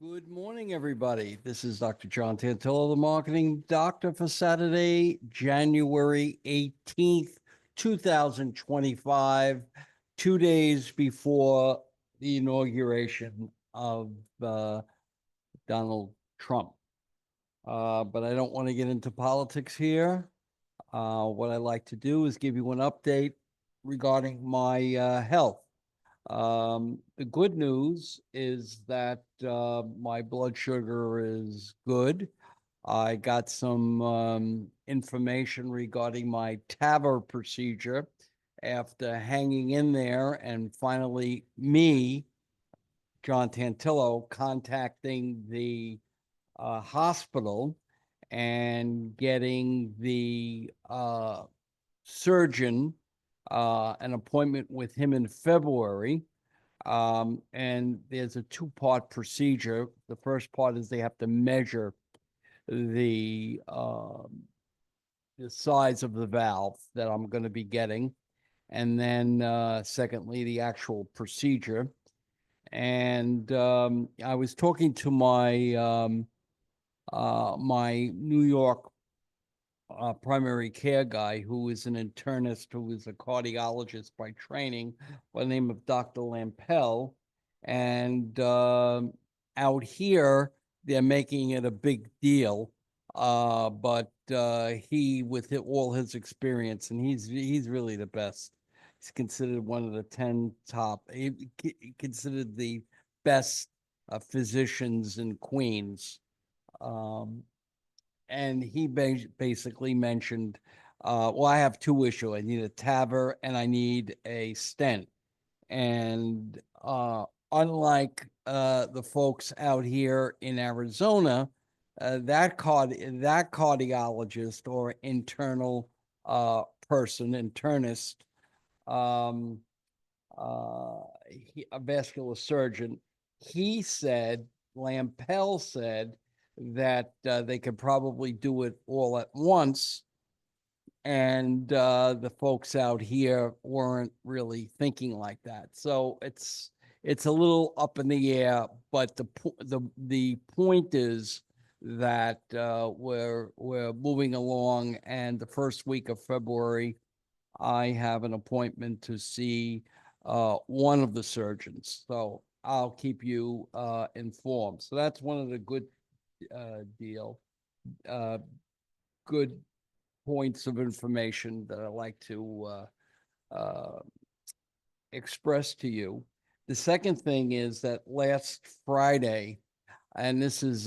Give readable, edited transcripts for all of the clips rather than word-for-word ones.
Good morning, everybody. This is Dr. John Tantillo, the marketing doctor for Saturday, January 18th, 2025, 2 days before the inauguration of Donald Trump. But I don't want to get into politics here. What I like to do is give you an update regarding my health. The good news is that my blood sugar is good. I got some information regarding my TAVR procedure after hanging in there and finally me, John Tantillo, contacting the hospital and getting the surgeon an appointment with him in February. And there's a two-part procedure. The first part is they have to measure the size of the valve that I'm going to be getting. And then secondly, the actual procedure. And I was talking to my New York primary care guy, who is an internist, who is a cardiologist by training, by the name of Dr. Lampel. And out here, they're making it a big deal. But he, with all his experience, and he's really the best. He's considered one of the 10 top. Considered the best physicians in Queens. And he basically mentioned, well, I have two issues. I need a TAVR and I need a stent. And unlike the folks out here in Arizona, that cardiologist or internal internist, um, a vascular surgeon, he said, Lampel said, that they could probably do it all at once. And the folks out here weren't really thinking like that. So it's a little up in the air, but the point is that we're moving along, and the first week of February, I have an appointment to see one of the surgeons. So I'll keep you informed. So that's one of the good good points of information that I like to express to you. The second thing is that last Friday, and this is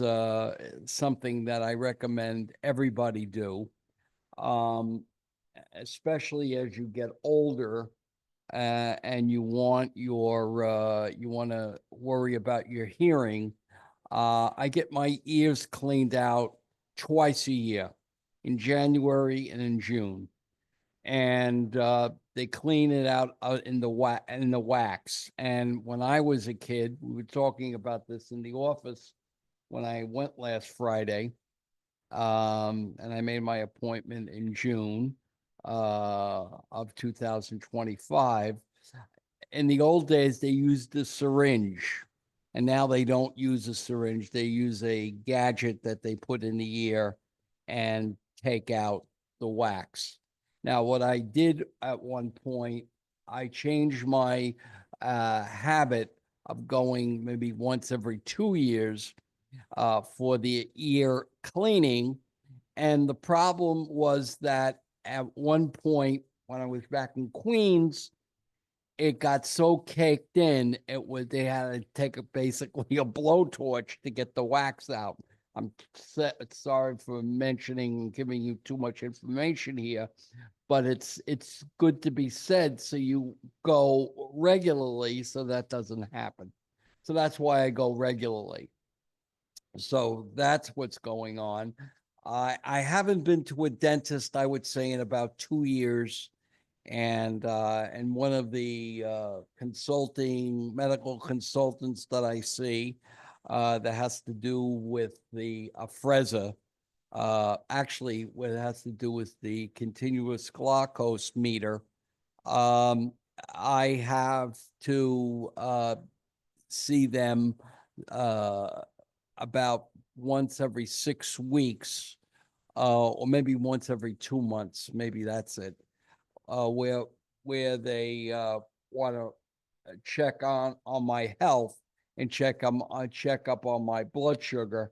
something that I recommend everybody do, especially as you get older and you want to worry about your hearing. I get my ears cleaned out twice a year, in January and in June. And they clean it out in the wax. And when I was a kid, we were talking about this in the office when I went last Friday. And I made my appointment in June of 2025. In the old days, they used a syringe, and now they don't use a syringe. They use a gadget that they put in the ear and take out the wax. Now, what I did at one point, I changed my habit of going maybe once every 2 years for the ear cleaning. And the problem was that at one point, when I was back in Queens, it got so caked in, they had to take basically a blowtorch to get the wax out. I'm sorry for mentioning, giving you too much information here, but it's good to be said, so you go regularly so that doesn't happen. So that's why I go regularly. So that's what's going on. I haven't been to a dentist, I would say, in about 2 years. And one of the medical consultants that I see that has to do with the Afrezza, actually what it has to do with the continuous glucose meter. I have to see them about once every 6 weeks, or maybe once every 2 months, maybe that's it, where they want to check on my health and check up on my blood sugar.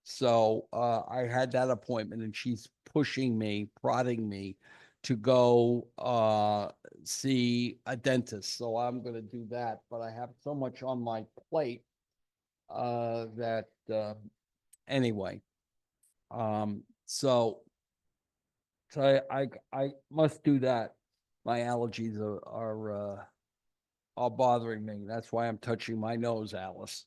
So I had that appointment, and she's pushing me, prodding me to go see a dentist. So I'm going to do that. But I have so much on my plate that anyway. So I must do that. My allergies are bothering me. That's why I'm touching my nose, Alice.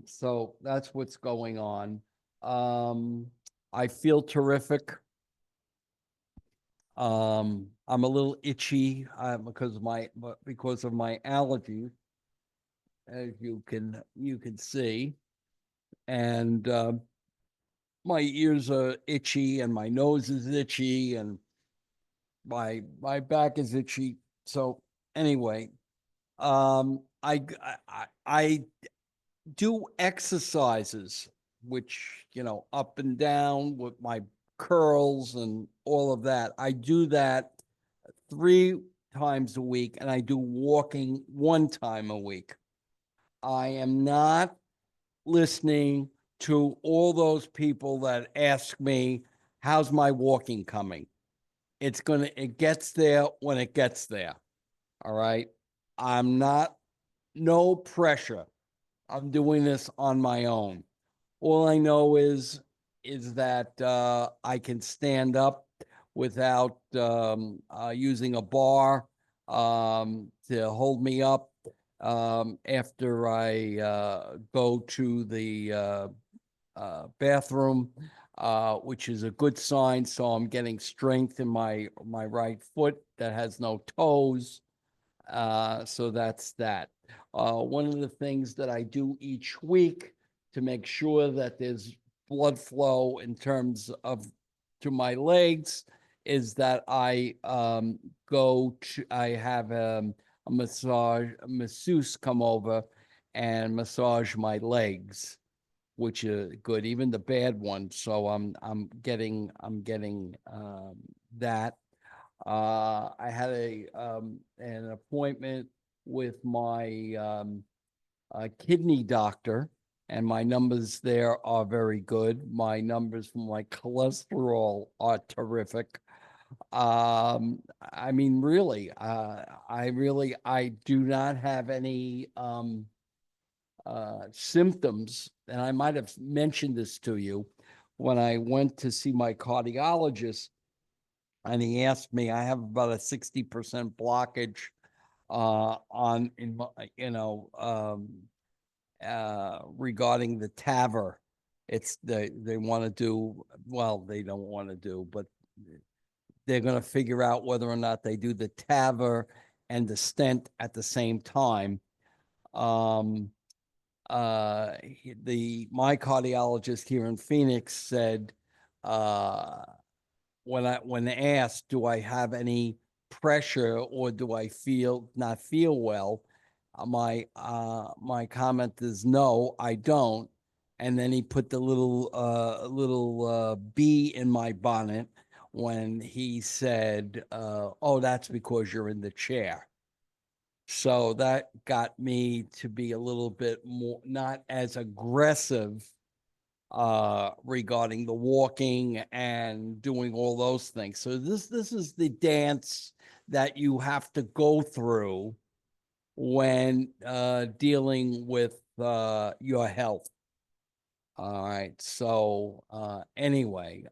So that's what's going on. Um, I feel terrific. I'm a little itchy because of my allergies, as you can see, and my ears are itchy, and my nose is itchy, and my back is itchy. So anyway, I do exercises, which, up and down with my curls and all of that. I do that 3 times a week, and I do walking 1 time a week. I am not listening to all those people that ask me, how's my walking coming? It gets there when it gets there. All right. I'm not, no pressure. I'm doing this on my own. All I know is that I can stand up without using a bar to hold me up after I go to the bathroom, which is a good sign. So I'm getting strength in my right foot that has no toes. So that's that. One of the things that I do each week to make sure that there's blood flow in terms of to my legs is that I have a masseuse come over and massage my legs, which is good, even the bad ones. So I'm getting that. I had an appointment with my kidney doctor, and my numbers there are very good. My numbers for my cholesterol are terrific. I mean, really, I do not have any symptoms, and I might have mentioned this to you when I went to see my cardiologist, and he asked me, I have about a 60% blockage on in my, regarding the TAVR. It's they want to do, well, they don't want to do, but they're going to figure out whether or not they do the TAVR and the stent at the same time. Um, my cardiologist here in Phoenix said, when asked, do I have any pressure or do I not feel well? My comment is no, I don't. And then he put the little bee in my bonnet when he said, "Oh, that's because you're in the chair." So that got me to be a little bit more not as aggressive regarding the walking and doing all those things. So this is the dance that you have to go through when dealing with your health. All right. So anyway,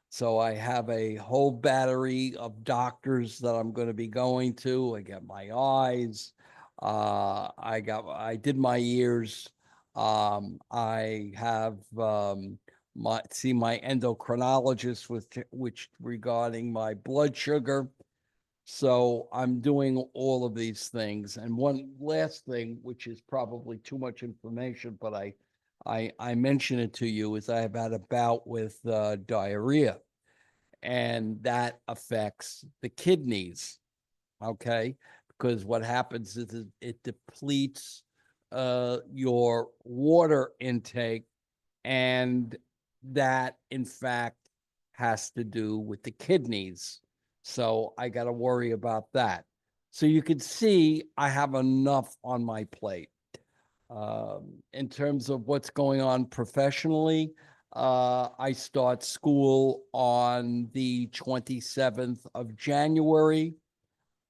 so I have a whole battery of doctors that I'm going to be going to. I got my eyes. I did my ears. I have my endocrinologist with which regarding my blood sugar. So I'm doing all of these things. And one last thing, which is probably too much information, but I mention it to you, is I have had a bout with diarrhea, and that affects the kidneys. Okay, because what happens is it depletes your water intake, and that in fact has to do with the kidneys. So I got to worry about that. So you can see I have enough on my plate. In terms of what's going on professionally, I start school on the 27th of January.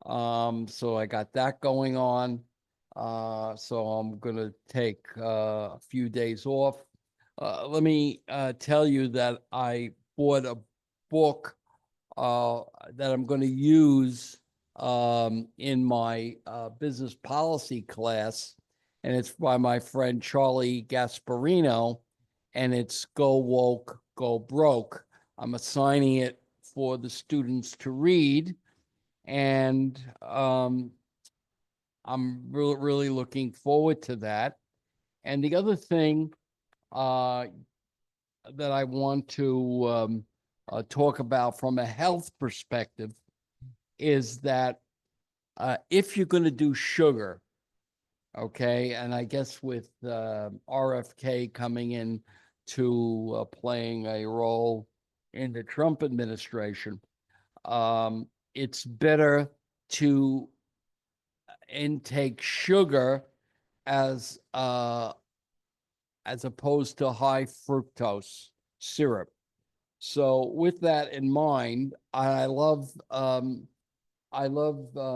So I got that going on. So I'm gonna take a few days off. Let me tell you that I bought a book uh, that I'm going to use in my business policy class, and it's by my friend Charlie Gasparino, and it's Go Woke, Go Broke. I'm assigning it for the students to read, and I'm really looking forward to that. And the other thing uh, that I want to talk about from a health perspective is that if you're going to do sugar, okay, and I guess with RFK coming in to playing a role in the Trump administration, it's better to intake sugar as as opposed to high fructose syrup. So with that in mind, I love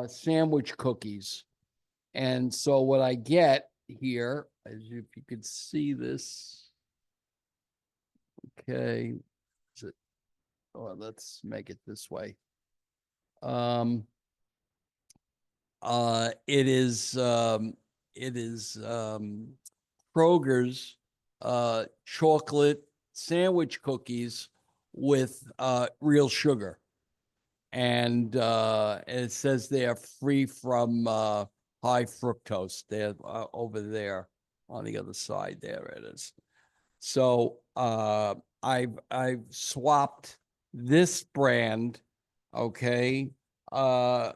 sandwich cookies. And so what I get here, as if you could see this, okay, is it, oh, let's make it this way. Um, it is Kroger's chocolate sandwich cookies with real sugar. And it says they are free from high fructose. They're over there on the other side. There it is. So I've swapped this brand. Okay, I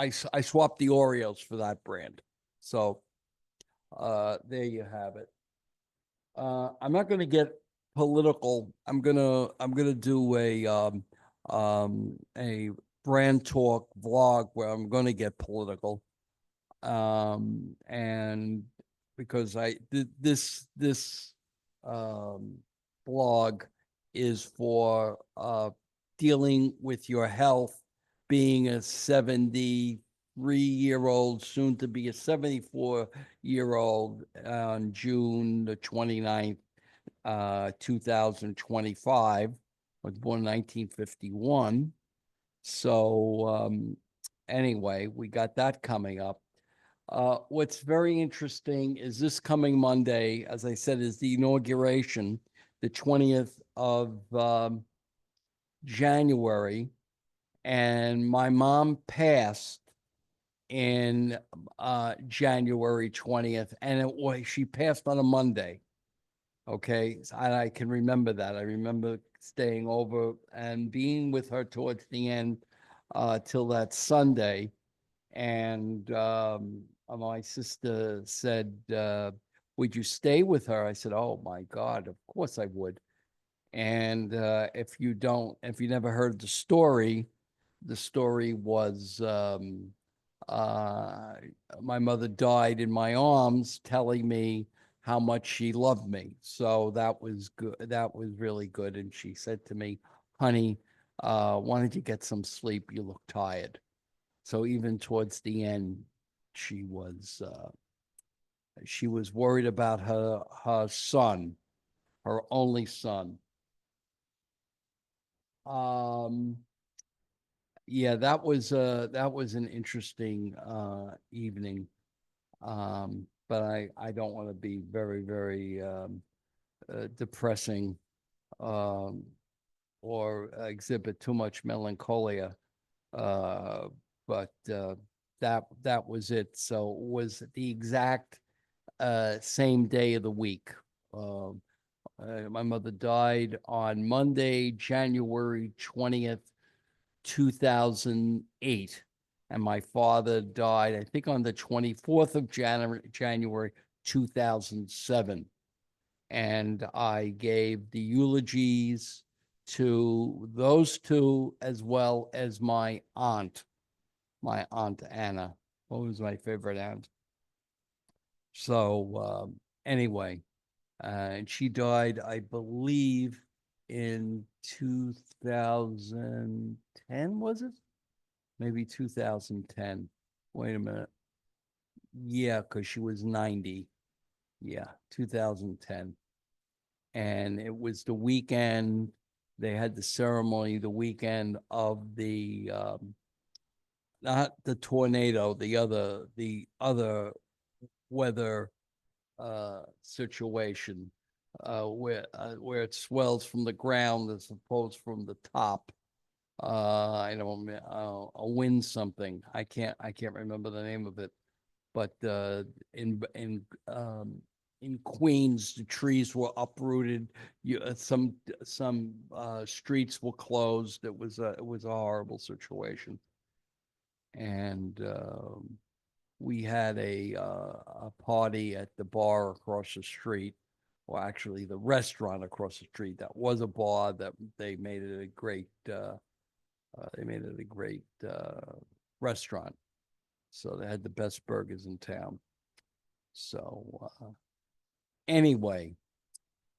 swapped the Oreos for that brand. So there you have it. I'm not going to get political. I'm gonna do a brand talk vlog where I'm going to get political. And because this um blog is for dealing with your health, being a 73-year-old, soon to be a 74-year-old on June the 29th, 2025. I was born in 1951. So anyway, we got that coming up. What's very interesting is this coming Monday, as I said, is the inauguration, the 20th of January. And my mom passed in January 20th, and she passed on a Monday. Okay, and I can remember that. I remember staying over and being with her towards the end till that Sunday. And my sister said, would you stay with her? I said, oh my God, of course I would. And if you never heard the story was uh, my mother died in my arms telling me how much she loved me. So that was good. That was really good. And she said to me, honey, why don't you get some sleep? You look tired. So even towards the end, she was worried about her son, her only son. Um, yeah, that was an interesting evening. But I don't want to be very depressing um, or exhibit too much melancholia. Uh, but that was it. So it was the exact same day of the week. My mother died on Monday, January 20th, 2008. and my father died, I think, on the 24th of January 2007. And I gave the eulogies to those two, as well as my aunt Anna. What was my favorite aunt? So anyway, and she died, I believe, in 2010, was it? Maybe 2010. Wait a minute. Yeah, because she was 90. Yeah, 2010. And it was the weekend. They had the ceremony the weekend of the not the tornado, the other weather situation, where it swells from the ground as opposed from the top. I don't a wind something. I can't remember the name of it, but in Queens, the trees were uprooted. Some streets were closed. It was a horrible situation, and we had a party at the bar across the street. Well, actually, the restaurant across the street that was a bar that they made it a great restaurant. So they had the best burgers in town. So anyway,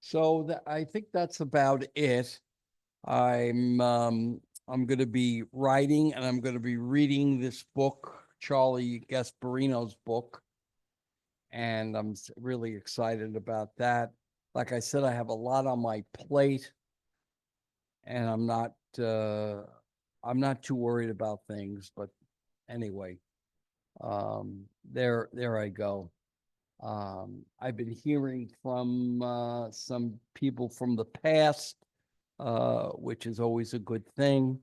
so I think that's about it. I'm going to be writing, and I'm going to be reading this book, Charlie Gasparino's book, and I'm really excited about that. Like I said, I have a lot on my plate, and I'm not too worried about things. But anyway, there I go. I've been hearing from some people from the past, which is always a good thing.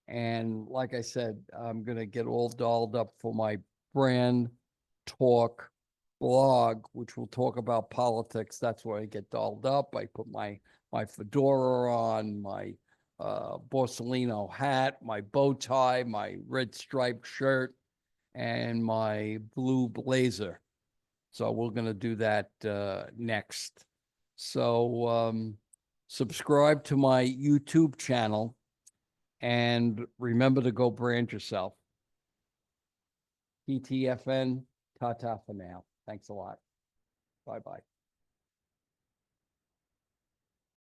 And like I said, I'm going to get all dolled up for my brand talk blog, which will talk about politics. That's where I get dolled up. I put my fedora on, my Borsalino hat, my bow tie, my red striped shirt, and my blue blazer. So we're going to do that next. So subscribe to my YouTube channel, and remember to go brand yourself. PTFN, ta-ta for now. Thanks a lot. Bye-bye.